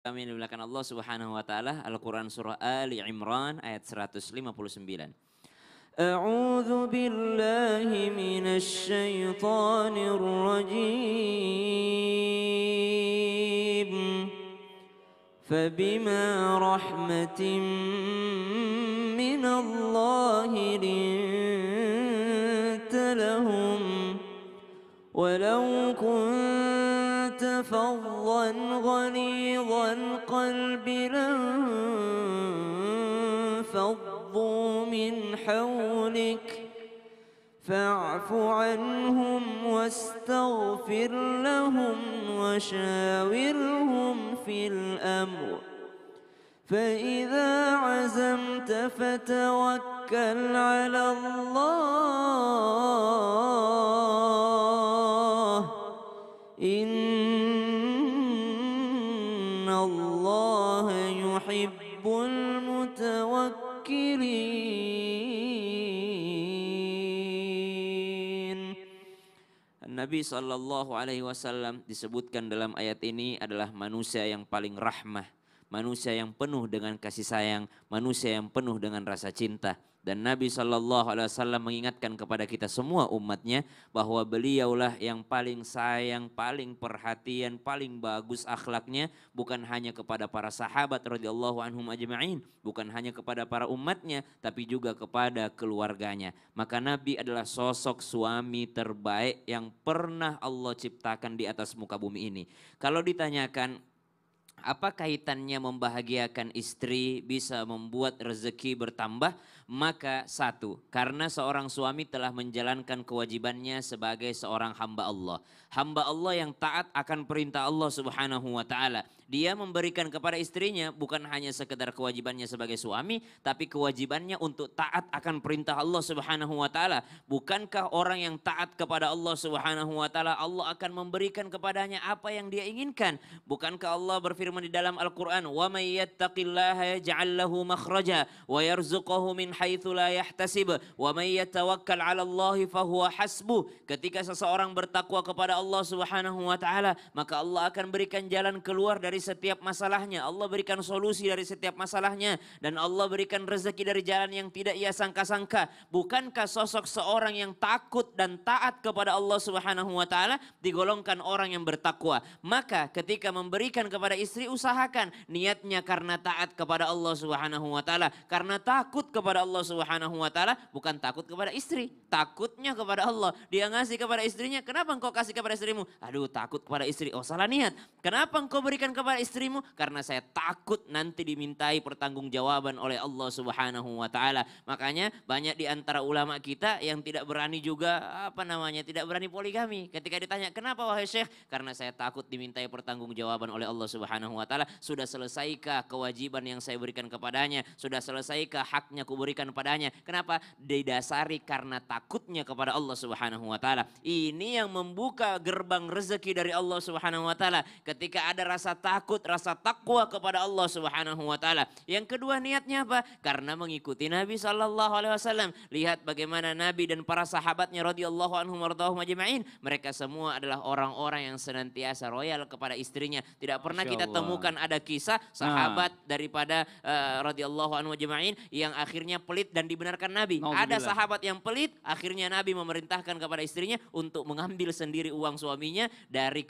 Kami yang dimuliakan Allah Subhanahu wa taala, Al-Qur'an surah Ali Imran ayat 159. A'udzu billahi minasy syaithanir rajim. Fabima rahmatin minallahi linta lahum walau كنت فظا غليظ القلب لانفضوا من حولك فاعف عنهم واستغفر لهم وشاورهم في الأمر فإذا عزمت فتوكل على الله إن الله يحب المتوكلين. Nabi Shallallahu Alaihi Wasallam disebutkan dalam ayat ini adalah manusia yang paling rahmah, manusia yang penuh dengan kasih sayang, manusia yang penuh dengan rasa cinta. Dan Nabi Shallallahu Alaihi Wasallam mengingatkan kepada kita semua umatnya bahwa beliaulah yang paling sayang, paling perhatian, paling bagus akhlaknya, bukan hanya kepada para sahabat radhiyallahu anhum ajma'in, bukan hanya kepada para umatnya, tapi juga kepada keluarganya. Maka Nabi adalah sosok suami terbaik yang pernah Allah ciptakan di atas muka bumi ini. Kalau ditanyakan, apa kaitannya membahagiakan istri bisa membuat rezeki bertambah? Maka satu, karena seorang suami telah menjalankan kewajibannya sebagai seorang hamba Allah. Hamba Allah yang taat akan perintah Allah Subhanahu wa taala. Dia memberikan kepada istrinya bukan hanya sekedar kewajibannya sebagai suami, tapi kewajibannya untuk taat akan perintah Allah Subhanahu wa taala. Bukankah orang yang taat kepada Allah Subhanahu wa taala, Allah akan memberikan kepadanya apa yang dia inginkan? Bukankah Allah berfirman di dalam Al-Qur'an, "Wa may yattaqillaha yaj'al lahu makhraja wa yarzuqhu min haitsu la yahtasib wa may yatawakkal 'ala Allah fahuwa hasbuh." Ketika seseorang bertakwa kepada Allah Subhanahu wa taala, maka Allah akan berikan jalan keluar dari setiap masalahnya. Allah berikan solusi dari setiap masalahnya dan Allah berikan rezeki dari jalan yang tidak ia sangka-sangka. Bukankah sosok seorang yang takut dan taat kepada Allah Subhanahu wa taala digolongkan orang yang bertakwa? Maka ketika memberikan kepada istri, usahakan niatnya karena taat kepada Allah Subhanahu wa taala, karena takut kepada Allah Subhanahu wa taala, bukan takut kepada istri. Takutnya kepada Allah. Dia ngasih kepada istrinya, kenapa engkau kasih kepada istrimu? Aduh, takut kepada istri. Oh, salah niat. Kenapa engkau berikan kepada istrimu? Karena saya takut nanti dimintai pertanggungjawaban oleh Allah Subhanahu wa taala. Makanya banyak di antara ulama kita yang tidak berani juga tidak berani poligami. Ketika ditanya, "Kenapa wahai Syekh?" Karena saya takut dimintai pertanggungjawaban oleh Allah Subhanahu wa taala. Sudah selesaikah kewajiban yang saya berikan kepadanya? Sudah selesaikah haknya kuberikan padanya? Kenapa? Didasari karena takutnya kepada Allah Subhanahu wa taala. Ini yang membuka gerbang rezeki dari Allah Subhanahu wa taala. Ketika ada rasa takut, rasa takwa kepada Allah Subhanahu wa taala. Yang kedua, niatnya apa? Karena mengikuti Nabi sallallahu alaihi wasallam. Lihat bagaimana Nabi dan para sahabatnya radhiyallahu anhum warḍahum ajma'in. Mereka semua adalah orang-orang yang senantiasa royal kepada istrinya. Tidak pernah kita temukan ada kisah sahabat daripada radhiyallahu anhum ajma'in yang akhirnya pelit dan dibenarkan Nabi. Ada sahabat yang pelit, akhirnya Nabi memerintahkan kepada istrinya untuk mengambil sendiri uang suaminya dari